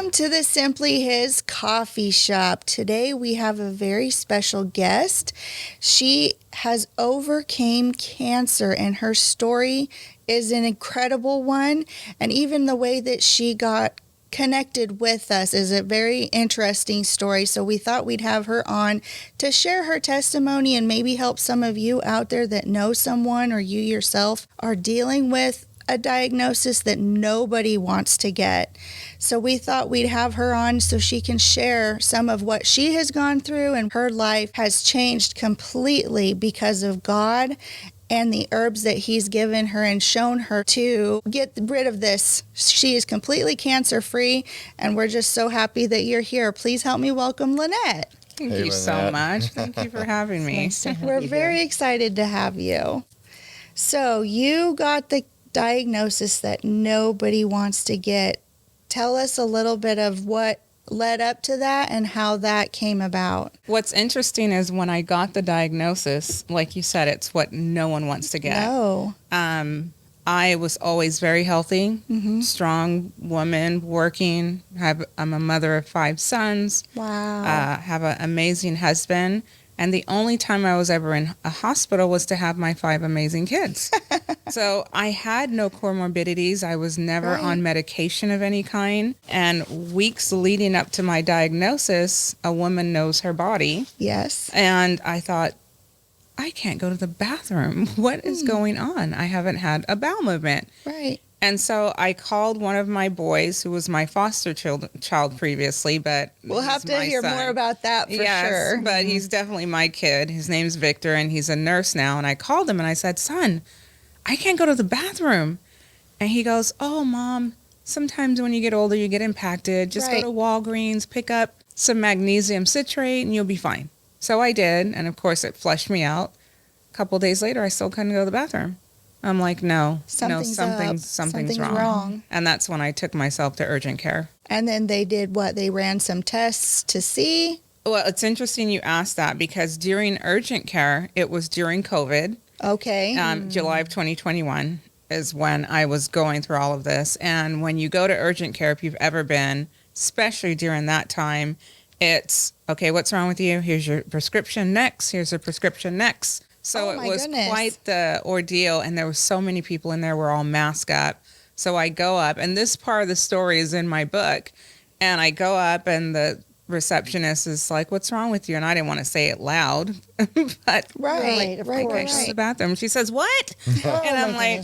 Welcome to the Simply His Coffee Shop. Today we have a very special guest. She has overcame cancer, and her story is an incredible one. And even the way that she got connected with us is a very interesting story. So we thought we'd have her on to share her testimony and maybe help some of you out there that know someone or you yourself are dealing with a diagnosis that nobody wants to get. So we thought we'd have her on so she can share some of what she has gone through, and her life has changed completely because of God and the herbs that he's given her and shown her to get rid of this. She is completely cancer-free, and we're just so happy that you're here. Please help me welcome Lynette. Thank you so much. Thank you for having me. We're very excited to have you. So you got the diagnosis that nobody wants to get. Tell us a little bit of what led up to that and how that came about. What's interesting is when I got the diagnosis, like you said, it's what no one wants to get. No. I was always very healthy, strong woman, working. I'm a mother of 5 sons. Wow. Have an amazing husband. And the only time I was ever in a hospital was to have my 5 amazing kids. So I had no comorbidities. I was never on medication of any kind. And weeks leading up to my diagnosis, a woman knows her body. Yes. And I thought, I can't go to the bathroom. What is going on? I haven't had a bowel movement. Right. And so I called one of my boys, who was my foster child previously, but we'll have to hear more about that for sure. But he's definitely my kid. His name's Victor, and he's a nurse now. And I called him and I said, son, I can't go to the bathroom. And he goes, oh, Mom, sometimes when you get older, you get impacted. Just go to Walgreens, pick up some magnesium citrate, and you'll be fine. So I did. And of course, it flushed me out. A couple of days later, I still couldn't go to the bathroom. I'm like, something's wrong. And that's when I took myself to urgent care. And then they did what? They ran some tests to see? Well, it's interesting you asked that because during urgent care, it was during COVID. Okay. July of 2021 is when I was going through all of this. And when you go to urgent care, if you've ever been, especially during that time, it's, okay, what's wrong with you? Here's your prescription next. Here's a prescription next. So it was quite the ordeal, and there were so many people in there. We're all masked up. So I go up, and this part of the story is in my book, and I go up, and the receptionist is like, what's wrong with you? And I didn't want to say it loud, but of course. To the bathroom. She says, what? And I'm like,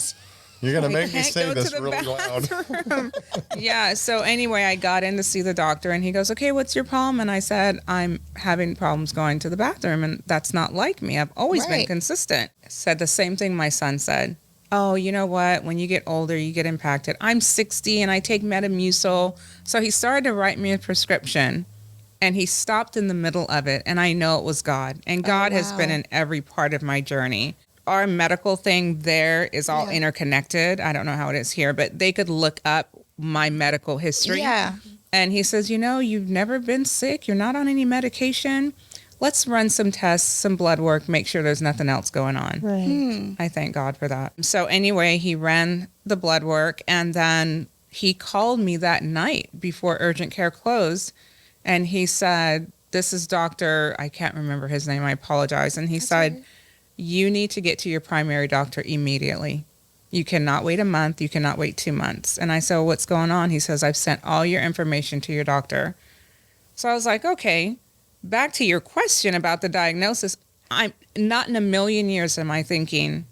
you're going to make me say this really loud. Yeah. So anyway, I got in to see the doctor, and he goes, okay, what's your problem? And I said, I'm having problems going to the bathroom, and that's not like me. I've always been consistent. Said the same thing my son said. Oh, you know what? When you get older, you get impacted. I'm 60 and I take Metamucil. So he started to write me a prescription, and he stopped in the middle of it. And I know it was God. And God has been in every part of my journey. Our medical thing there is all interconnected. I don't know how it is here, but they could look up my medical history. Yeah. And he says, you've never been sick. You're not on any medication. Let's run some tests, some blood work, make sure there's nothing else going on. Right. I thank God for that. So anyway, he ran the blood work, and then he called me that night before urgent care closed. And he said, this is Dr. I can't remember his name. I apologize. And he said, you need to get to your primary doctor immediately. You cannot wait a month. You cannot wait 2 months. And I said, well, what's going on? He says, I've sent all your information to your doctor. So I was like, okay, back to your question about the diagnosis. I'm not in a million years am I thinking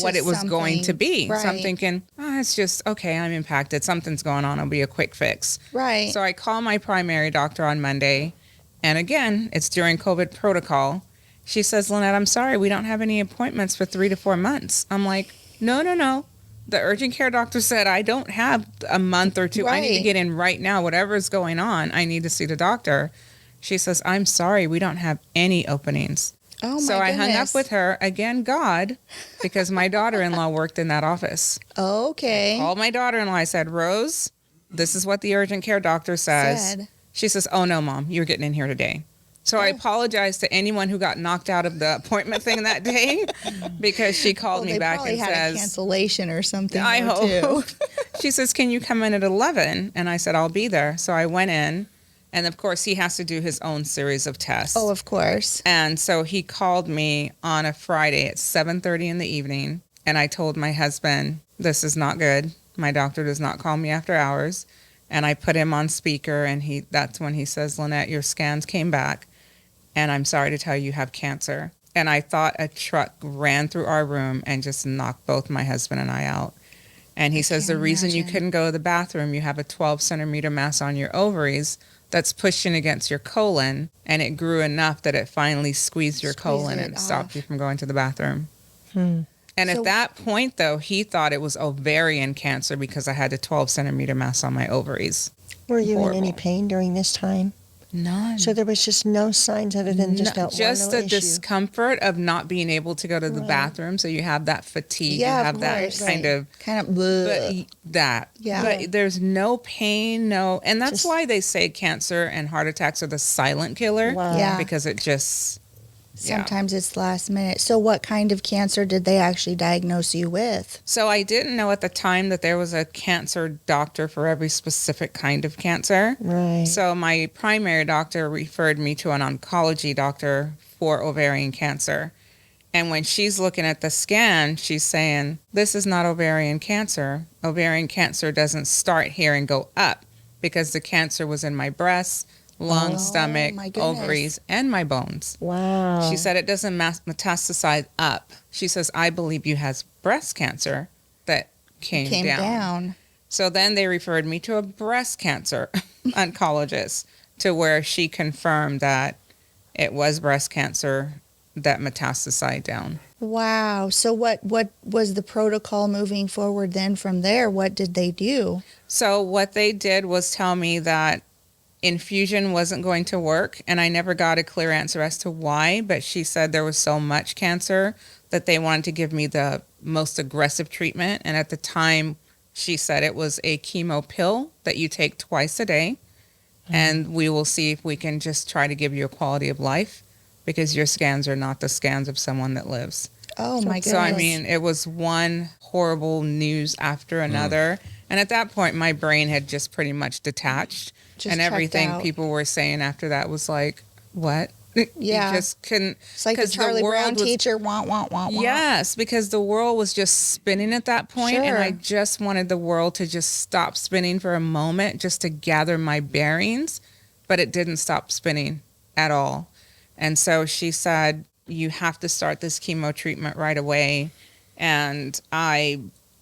what it was going to be. Right. So I'm thinking, it's just, okay, I'm impacted. Something's going on. It'll be a quick fix. Right. So I call my primary doctor on Monday. And again, it's during COVID protocol. She says, Lynette, I'm sorry, we don't have any appointments for 3 to 4 months. I'm like, no. The urgent care doctor said I don't have a month or two. I need to get in right now. Whatever is going on, I need to see the doctor. She says, I'm sorry, we don't have any openings. Oh, my So I hung up with her, again, God, because my daughter-in-law worked in that office. Okay. I called my daughter-in-law. I said, Rose, this is what the urgent care doctor says. She says, oh, no, Mom, you're getting in here today. So I apologize to anyone who got knocked out of the appointment thing that day because she called me back and had says, a cancellation or something. I hope. Too. She says, can you come in at 11? And I said, I'll be there. So I went in. And of course, he has to do his own series of tests. Oh, of course. And so he called me on a Friday at 7:30 in the evening. And I told my husband, this is not good. My doctor does not call me after hours. And I put him on speaker. And that's when he says, Lynette, your scans came back. And I'm sorry to tell you, you have cancer. And I thought a truck ran through our room and just knocked both my husband and I out. And he says, the reason you couldn't go to the bathroom, you have a 12-centimeter mass on your ovaries that's pushing against your colon. And it grew enough that it finally squeezed your colon and stopped you from going to the bathroom. And at that point, though, he thought it was ovarian cancer because I had a 12-centimeter mass on my ovaries. Were you in any pain during this time? None. So there was just no signs other than just that just the issue. discomfort of not being able to go to the bathroom. So you have that fatigue. Yeah, you have that kind of bleh. But there's no pain, no, and that's why they say cancer and heart attacks are the silent killer. Wow. Yeah. Because it just Sometimes it's last minute. So what kind of cancer did they actually diagnose you with? So I didn't know at the time that there was a cancer doctor for every specific kind of cancer. Right. So my primary doctor referred me to an oncology doctor for ovarian cancer. And when she's looking at the scan, she's saying, this is not ovarian cancer. Ovarian cancer doesn't start here and go up because the cancer was in my breasts, lungs, stomach, ovaries, and my bones. Wow. She said it doesn't metastasize up. She says, I believe you has breast cancer that came down. So then they referred me to a breast cancer oncologist to where she confirmed that it was breast cancer that metastasized down. Wow. So what was the protocol moving forward then from there? What did they do? So what they did was tell me that infusion wasn't going to work, and I never got a clear answer as to why, but she said there was so much cancer that they wanted to give me the most aggressive treatment. And at the time, she said it was a chemo pill that you take twice a day, and we will see if we can just try to give you a quality of life because your scans are not the scans of someone that lives. Oh, my goodness. So, I mean, it was one horrible news after another. And at that point, my brain had just pretty much detached. And everything people were saying after that was like, what? Yeah. You just couldn't. It's like the Charlie Brown teacher, want. Yes, because the world was just spinning at that point, Sure. and I just wanted the world to just stop spinning for a moment just to gather my bearings, but it didn't stop spinning at all. And so she said, you have to start this chemo treatment right away. And I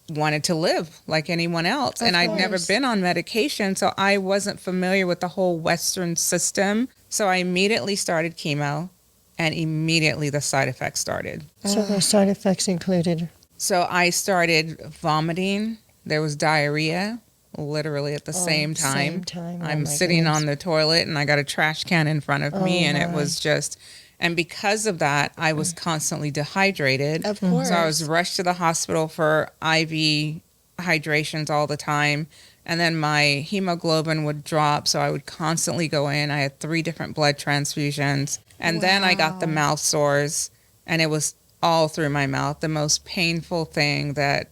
wanted to live like anyone else. And I'd never been on medication, so I wasn't familiar with the whole Western system. So I immediately started chemo, and immediately the side effects started. So the side effects included? So I started vomiting. There was diarrhea, literally at the same time. I'm sitting on the toilet, and I got a trash can in front of me, and it was just... And because of that, I was constantly dehydrated. Of course. So I was rushed to the hospital for IV hydrations all the time. And then my hemoglobin would drop, so I would constantly go in. I had 3 different blood transfusions. And then I got the mouth sores, and it was all through my mouth. The most painful thing that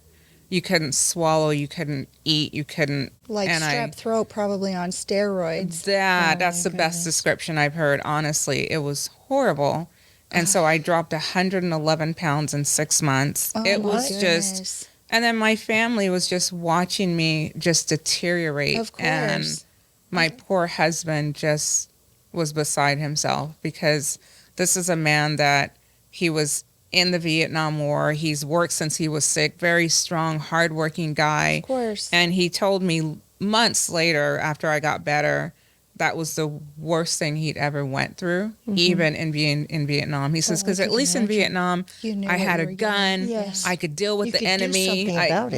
you couldn't swallow, you couldn't eat, you couldn't... Like strep throat probably on steroids. That's the best description I've heard, honestly. It was horrible. And so I dropped 111 pounds in 6 months. It was just... And then my family was just watching me just deteriorate. Of course. And my poor husband just was beside himself because this is a man that he was in the Vietnam War. He's worked since he was sick, very strong, hardworking guy. Of course. And he told me months later, after I got better, that was the worst thing he'd ever went through, even in being in Vietnam. He says, because at least in Vietnam, I had a gun. Yes. I could deal with the enemy.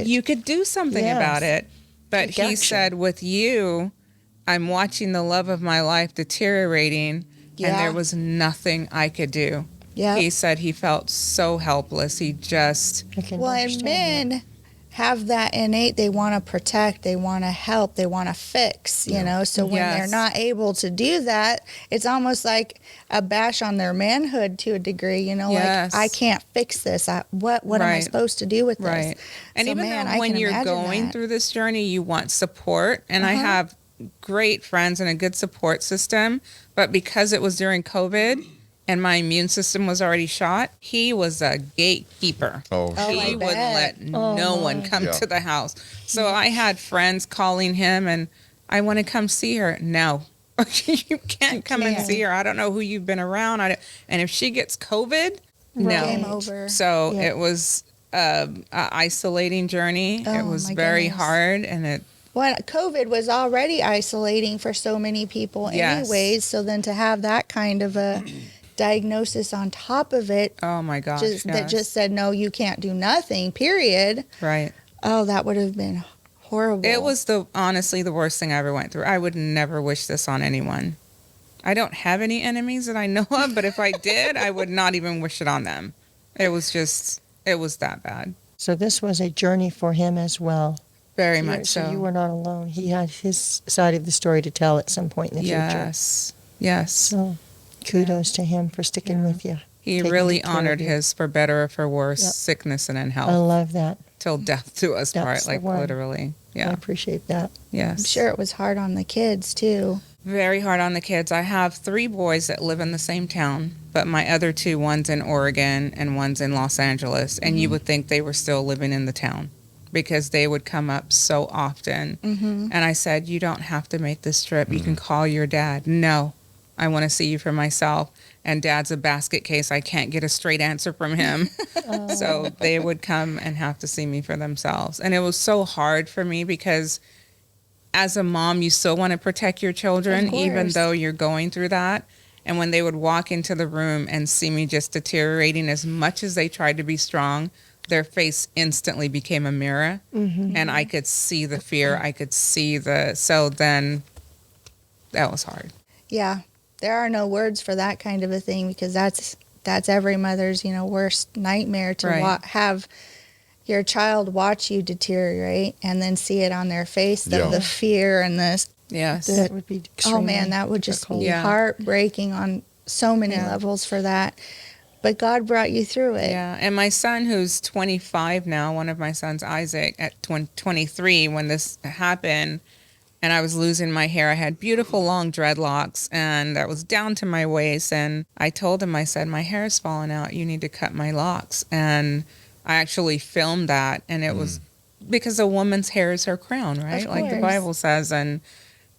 You could do something about it. But he said, with you, I'm watching the love of my life deteriorating, and there was nothing I could do. Yeah. He said he felt so helpless. He just... Well, and men have that innate, they want to protect, they want to help, they want to fix, you know. So when they're not able to do that, it's almost like a bash on their manhood to a degree, you know, like I can't fix this. What am I supposed to do with this? Right. And so, even man, though when you're going through this journey, you want support. And I have great friends and a good support system, but because it was during COVID and my immune system was already shot, he was a gatekeeper. He wouldn't let no one come to the house. So I had friends calling him and I want to come see her. No, you can't come and see her. I don't know who you've been around. And if she gets COVID, no. Game over. So it was an isolating journey. It was very hard. And COVID was already isolating for so many people anyways. So then to have that kind of a diagnosis on top of it. Oh my gosh. That just said, no, you can't do nothing, period. Right. Oh, that would have been horrible. It was honestly the worst thing I ever went through. I would never wish this on anyone. I don't have any enemies that I know of, but if I did, I would not even wish it on them. It was that bad. So this was a journey for him as well. Very much so. So you were not alone. He had his side of the story to tell at some point in the future. Yes. So kudos to him for sticking with you. He really honored his for better or for worse, sickness and in health. I love that. Till death do us part, like literally. Yeah. I appreciate that. Yes. I'm sure it was hard on the kids too. Very hard on the kids. I have 3 boys that live in the same town, but my other 2, one's in Oregon and one's in Los Angeles. And you would think they were still living in the town because they would come up so often. And I said, you don't have to make this trip. You can call your dad. No, I want to see you for myself. And Dad's a basket case. I can't get a straight answer from him. So they would come and have to see me for themselves. And it was so hard for me because as a mom, you still want to protect your children, even though you're going through that. And when they would walk into the room and see me just deteriorating, as much as they tried to be strong, their face instantly became a mirror. And I could see the fear. I could see so then that was hard. Yeah. There are no words for that kind of a thing because that's every mother's, worst nightmare to have your child watch you deteriorate and then see it on their face, the fear and this. Yes. That would be extremely that would just be heartbreaking on so many levels for that. But God brought you through it. Yeah. And my son, who's 25 now, one of my sons, Isaac, at 23 when this happened, and I was losing my hair. I had beautiful long dreadlocks and that was down to my waist. And I told him, I said, my hair is falling out. You need to cut my locks. And I actually filmed that. And it was because a woman's hair is her crown, right? Like the Bible says. And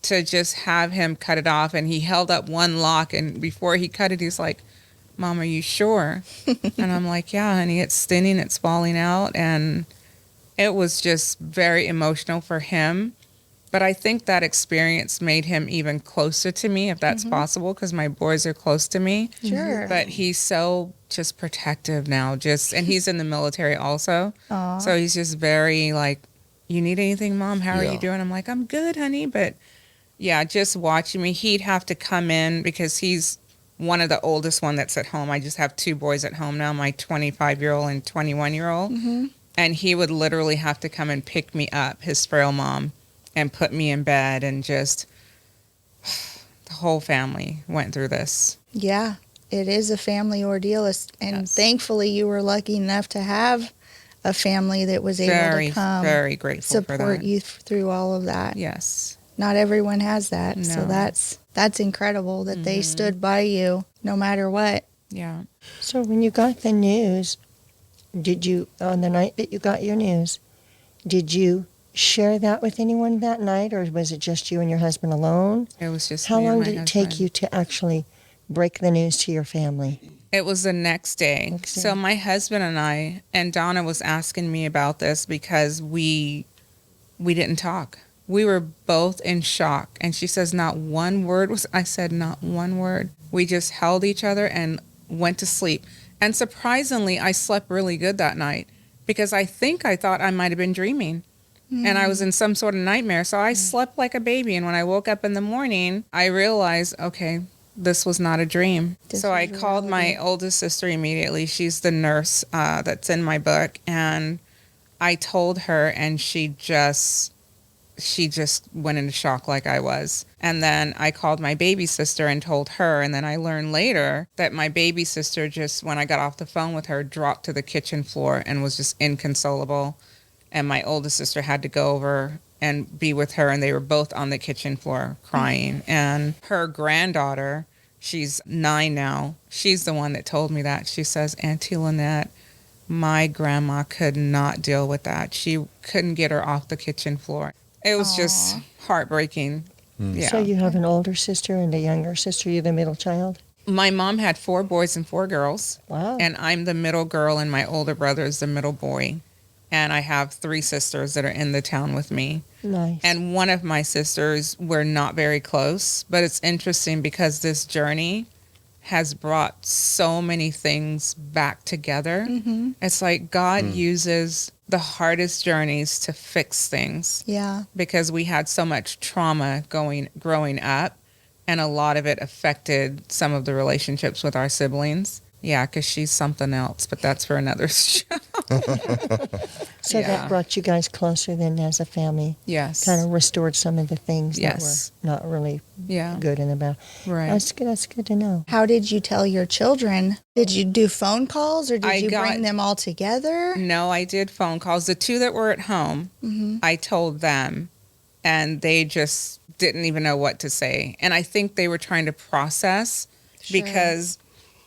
to just have him cut it off. And he held up one lock. And before he cut it, he's like, Mom, are you sure? And I'm like, yeah, honey, it's thinning. It's falling out. And it was just very emotional for him. But I think that experience made him even closer to me, if that's possible, because my boys are close to me. Sure. But he's so just protective now, and he's in the military also. Aww. So he's just very like, you need anything, Mom? How are you doing? I'm like, I'm good, honey. But yeah, just watching me, he'd have to come in because he's one of the oldest one that's at home. I just have 2 boys at home now, my 25-year-old and 21-year-old. And he would literally have to come and pick me up, his frail mom, and put me in bed, and just the whole family went through this. Yeah, it is a family ordeal. And thankfully you were lucky enough to have a family that was able to come very grateful support for that. You through all of that. Yes. Not everyone has that. No. So that's incredible that they stood by you no matter what. Yeah. So when you got the news, on the night that you got your news, did you share that with anyone that night, or was it just you and your husband alone? It was just How me and long my did it husband. take you to actually break the news to your family? It was the next day. So my husband and I, and Donna was asking me about this because we didn't talk. We were both in shock. And she says, not one word was, I said, not one word. We just held each other and went to sleep. And surprisingly, I slept really good that night because I thought I might have been dreaming. And I was in some sort of nightmare. So I slept like a baby. And when I woke up in the morning, I realized, okay, this was not a dream. So I called my oldest sister immediately. She's the nurse that's in my book. And I told her, and she just went into shock like I was. And then I called my baby sister and told her. And then I learned later that my baby sister just, when I got off the phone with her, dropped to the kitchen floor and was just inconsolable. And my oldest sister had to go over and be with her. And they were both on the kitchen floor crying. And her granddaughter, she's 9 now, she's the one that told me that. She says, Auntie Lynette, my grandma could not deal with that. She couldn't get her off the kitchen floor. It was just heartbreaking. Yeah. So you have an older sister and a younger sister. You're the middle child? My mom had 4 boys and 4 girls. Wow. And I'm the middle girl, and my older brother is the middle boy. And I have 3 sisters that are in the town with me. Nice. And one of my sisters, we're not very close. But it's interesting because this journey has brought so many things back together. Mm-hmm. It's like God uses the hardest journeys to fix things. Yeah. Because we had so much trauma growing up, and a lot of it affected some of the relationships with our siblings. Yeah, because she's something else, but that's for another show. So that brought you guys closer then as a family. Yes. Kind of restored some of the things that were not really good in the back. Right. That's good to know. How did you tell your children? Did you do phone calls, or did you bring them all together? No, I did phone calls. The 2 that were at home, I told them, and they just didn't even know what to say. And I think they were trying to process because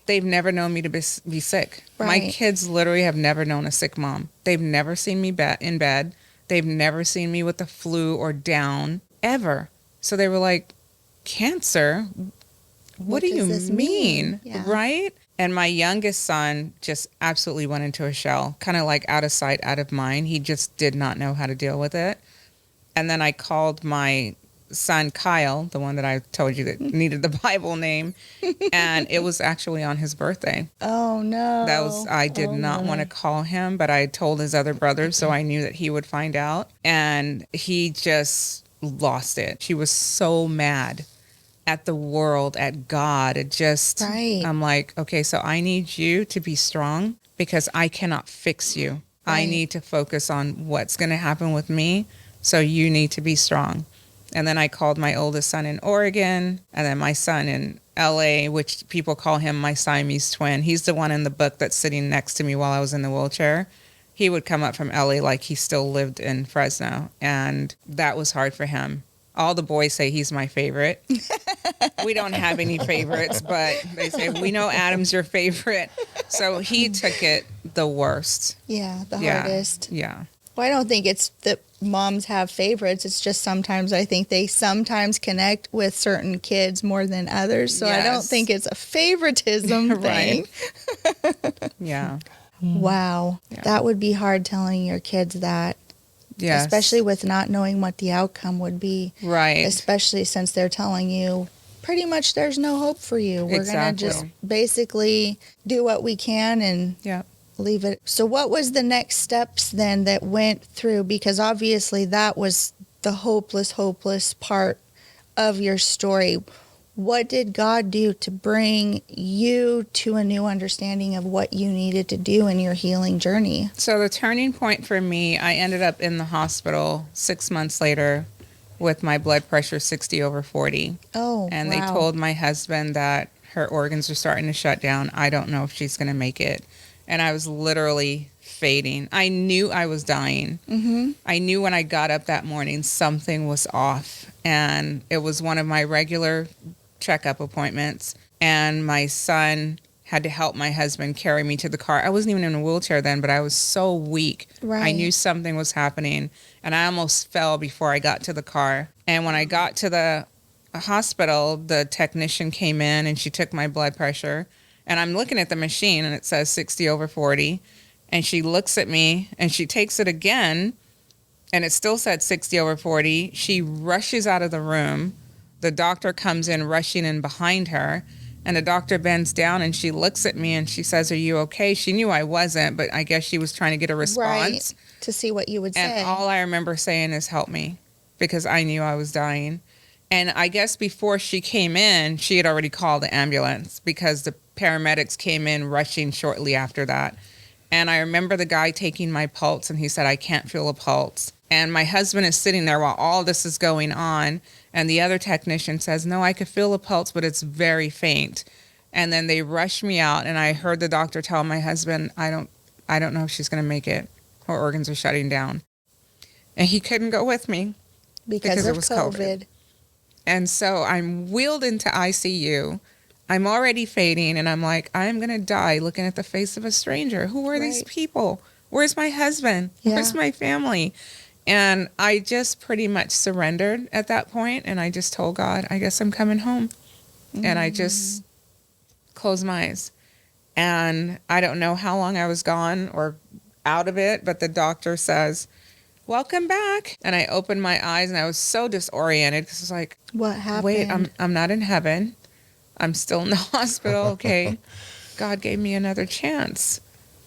they've never known me to be sick. Right. My kids literally have never known a sick mom. They've never seen me in bed. They've never seen me with the flu or down, ever. So they were like, cancer? What do you mean? Yeah. Right? And my youngest son just absolutely went into a shell, kind of like out of sight, out of mind. He just did not know how to deal with it. And then I called my son Kyle, the one that I told you that needed the Bible name, and it was actually on his birthday. Oh no. I did not want to call him, but I told his other brothers, so I knew that he would find out, and he just lost it. She was so mad at the world, at God. It just I'm like, okay, so I need you to be strong because I cannot fix you. I need to focus on what's going to happen with me, so you need to be strong. And then I called my oldest son in Oregon, and then my son in LA, which people call him my Siamese twin. He's the one in the book that's sitting next to me while I was in the wheelchair. He would come up from LA like he still lived in Fresno, and that was hard for him. All the boys say he's my favorite. We don't have any favorites, but they say, we know Adam's your favorite. So he took it the worst. Yeah, the hardest. Yeah. Well, I don't think it's that moms have favorites. It's just sometimes I think they sometimes connect with certain kids more than others. So I don't think it's a favoritism thing. Yeah. Wow. Yeah. That would be hard telling your kids that. Yes. Especially with not knowing what the outcome would be. Right. Especially since they're telling you pretty much there's no hope for you. We're going to just basically do what we can and leave it. So what was the next steps then that went through? Because obviously that was the hopeless part of your story. What did God do to bring you to a new understanding of what you needed to do in your healing journey? So the turning point for me, I ended up in the hospital 6 months later with my blood pressure 60/40. Oh, and they told my husband that her organs are starting to shut down. I don't know if she's going to make it. And I was literally fading. I knew I was dying. Mm-hmm. I knew when I got up that morning something was off. And it was one of my regular checkup appointments. And my son had to help my husband carry me to the car. I wasn't even in a wheelchair then, but I was so weak. Right. I knew something was happening. And I almost fell before I got to the car. And when I got to the hospital, the technician came in and she took my blood pressure. And I'm looking at the machine and it says 60/40. And she looks at me and she takes it again and it still said 60/40. She rushes out of the room. The doctor comes in rushing in behind her. And the doctor bends down and she looks at me and she says, "Are you okay?" She knew I wasn't, but I guess she was trying to get a response. Right, to see what you would say. And all I remember saying is, "Help me," because I knew I was dying. And I guess before she came in, she had already called the ambulance because the paramedics came in rushing shortly after that. And I remember the guy taking my pulse, and he said, I can't feel a pulse. And my husband is sitting there while all this is going on. And the other technician says, no, I could feel a pulse, but it's very faint. And then they rushed me out, and I heard the doctor tell my husband, I don't know if she's going to make it. Her organs are shutting down. And he couldn't go with me because it of was COVID. And so I'm wheeled into ICU. I'm already fading, and I'm like, I'm going to die looking at the face of a stranger. Who are these people? Where's my husband? Yeah. Where's my family? And I just pretty much surrendered at that point, and I just told God, I guess I'm coming home. And I just closed my eyes. And I don't know how long I was gone or out of it, but the doctor says, welcome back. And I opened my eyes, and I was so disoriented because I was like, What happened? wait, I'm not in heaven. I'm still in the hospital. Okay. God gave me another chance.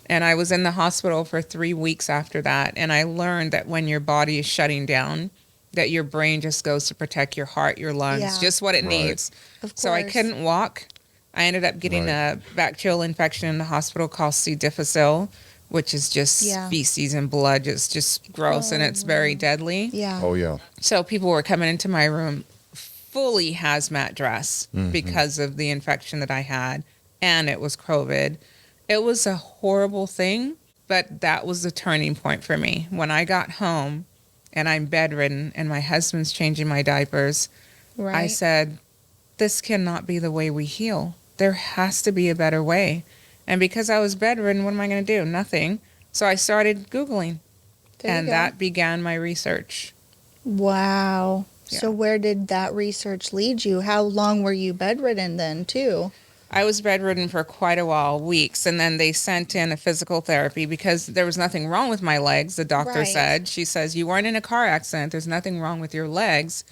And I was in the hospital for 3 weeks after that. And I learned that when your body is shutting down, that your brain just goes to protect your heart, your lungs, just what it needs. Of course. So I couldn't walk. I ended up getting a bacterial infection in the hospital called C. difficile, which is just feces and blood. It's just gross, and it's very deadly. Yeah. Oh, yeah. So people were coming into my room fully hazmat dress because of the infection that I had, and it was COVID. It was a horrible thing, but that was the turning point for me. When I got home and I'm bedridden and my husband's changing my diapers, I said, this cannot be the way we heal. There has to be a better way. And because I was bedridden, what am I going to do? Nothing. So I started Googling, and that began my research. Wow. Yeah. So where did that research lead you? How long were you bedridden then, too? I was bedridden for quite a while, weeks, and then they sent in a physical therapy because there was nothing wrong with my legs, the doctor said. She says, you weren't in a car accident. There's nothing wrong with your legs.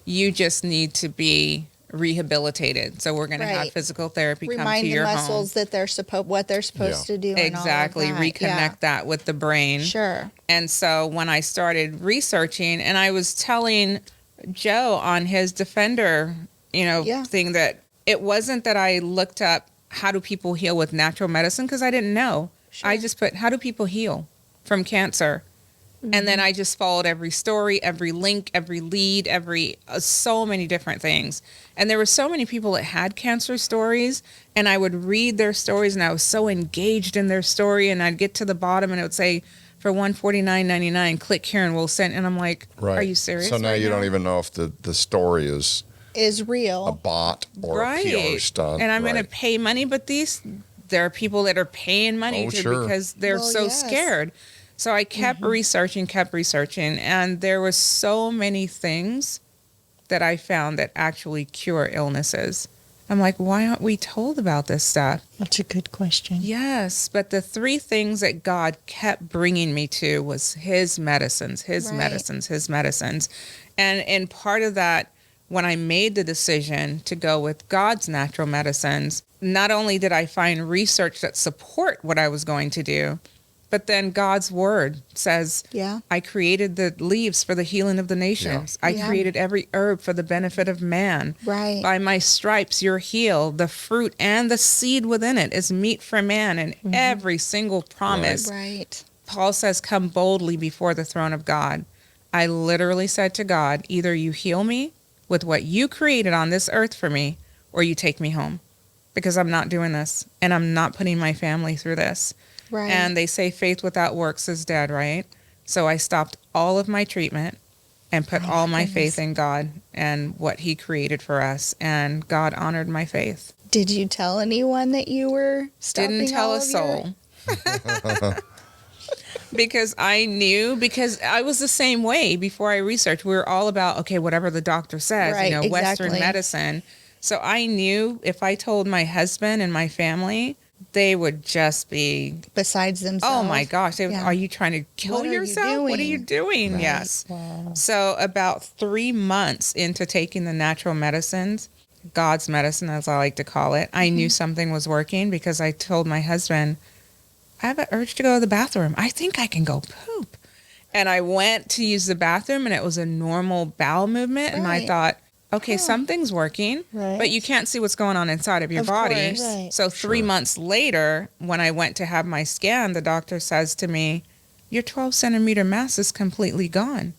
You just need to be rehabilitated. So we're going to have physical therapy come to your home. Remind the muscles that they're what they're supposed to do. Exactly. And all of that. Reconnect that with the brain. Sure. And so when I started researching, and I was telling Joe on his Defender, thing, that it wasn't that I looked up how do people heal with natural medicine, because I didn't know. Sure. I just put, how do people heal from cancer? And then I just followed every story, every link, every lead, so many different things. And there were so many people that had cancer stories, and I would read their stories, and I was so engaged in their story, and I'd get to the bottom, and it would say, for $149.99, click here and we'll send. And I'm like, are you serious? So now you don't even know if the story is real, a bot or a PR stunt. And I'm going to pay money, but there are people that are paying money because they're scared. So I kept researching, and there were so many things that I found that actually cure illnesses. I'm like, why aren't we told about this stuff? That's a good question. Yes, but the three things that God kept bringing me to was his medicines, his medicines. And in part of that, when I made the decision to go with God's natural medicines, not only did I find research that support what I was going to do, but then God's word says, I created the leaves for the healing of the nations. I created every herb for the benefit of man. Right. By my stripes, you're healed. The fruit and the seed within it is meat for man. And every single promise. Right. Paul says, come boldly before the throne of God. I literally said to God, either you heal me with what you created on this earth for me, or you take me home. Because I'm not doing this. And I'm not putting my family through this. Right. And they say faith without works is dead, right? So I stopped all of my treatment and put all my faith in God and what he created for us. And God honored my faith. Did you tell anyone that you were stopping? Didn't tell a soul. Because I was the same way before I researched. We were all about, okay, whatever the doctor says, Western medicine. So I knew if I told my husband and my family, they would just be besides themselves. Oh my gosh. Are you trying to kill yourself? What are you doing? Right. Yes. Wow. So about 3 months into taking the natural medicines, God's medicine, as I like to call it, I knew something was working because I told my husband, I have an urge to go to the bathroom. I think I can go poop. And I went to use the bathroom, and it was a normal bowel movement. Right. And I thought, okay, something's working, Right. but you can't see what's going on inside of your Of body. course. Right. So 3 months later, when I went to have my scan, the doctor says to me, your 12 centimeter mass is completely gone.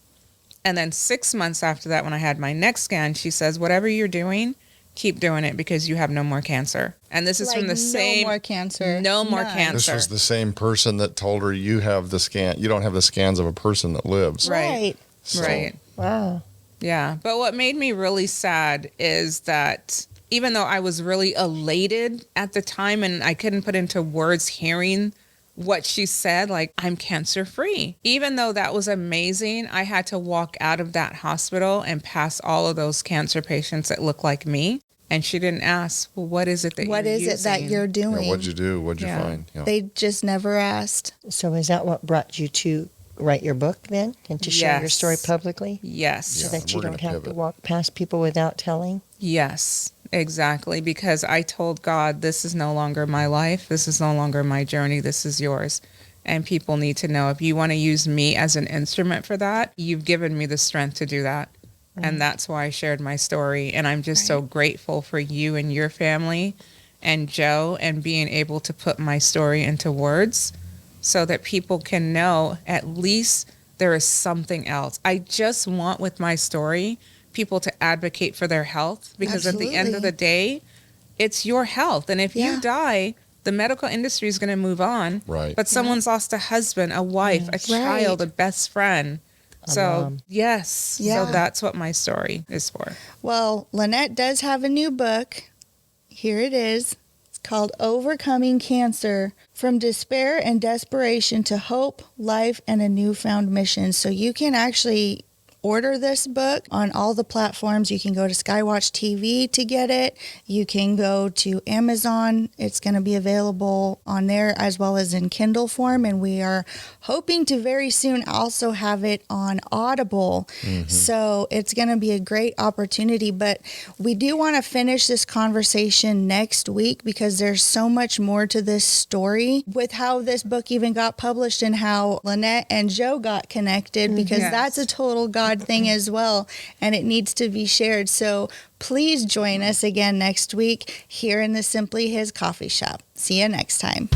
And then 6 months after that, when I had my next scan, she says, whatever you're doing, keep doing it because you have no more cancer. And this is from the same. No more cancer. No more None. cancer. This was the same person that told her you have the scan. You don't have the scans of a person that lives. Right. So- Right. Wow. Yeah. But what made me really sad is that even though I was really elated at the time and I couldn't put into words hearing what she said, like, I'm cancer free. Even though that was amazing, I had to walk out of that hospital and pass all of those cancer patients that look like me. And she didn't ask, well, what is it that What you're is it that using? you're Yeah, doing? what'd you do? What'd you Yeah. find? Yeah. They just never asked. So is that what brought you to write your book then? And to share your Yes. story publicly? Yes. So Yeah, that you we're gonna don't have to pivot. walk past people without telling? Yes, exactly. Because I told God, this is no longer my life. This is no longer my journey. This is yours. And people need to know if you want to use me as an instrument for that, you've given me the strength to do that. And that's why I shared my story. And I'm just so grateful for you and your family and Joe and being able to put my story into words so that people can know at least there is something else. I just want with my story people to advocate for their health because at the end of Absolutely. the day, it's your health. And if Yeah. you die, the medical industry is going to move on. Right. But someone's lost a husband, a wife, a child, a best friend. So, mom. yes. Yeah. So that's what my story is for. Well, Lynette does have a new book. Here it is. It's called Overcoming Cancer: From Despair and Desperation to Hope, Life, and a Newfound Mission. So you can actually order this book on all the platforms. You can go to Skywatch TV to get it. You can go to Amazon. It's going to be available on there as well as in Kindle form. And we are hoping to very soon also have it on Audible. So it's going to be a great opportunity. But we do want to finish this conversation next week because there's so much more to this story with how this book even got published and how Lynette and Joe got connected, because Yes. that's a total God thing as well, and it needs to be shared. So please join us again next week here in the Simply His coffee shop. See you next time.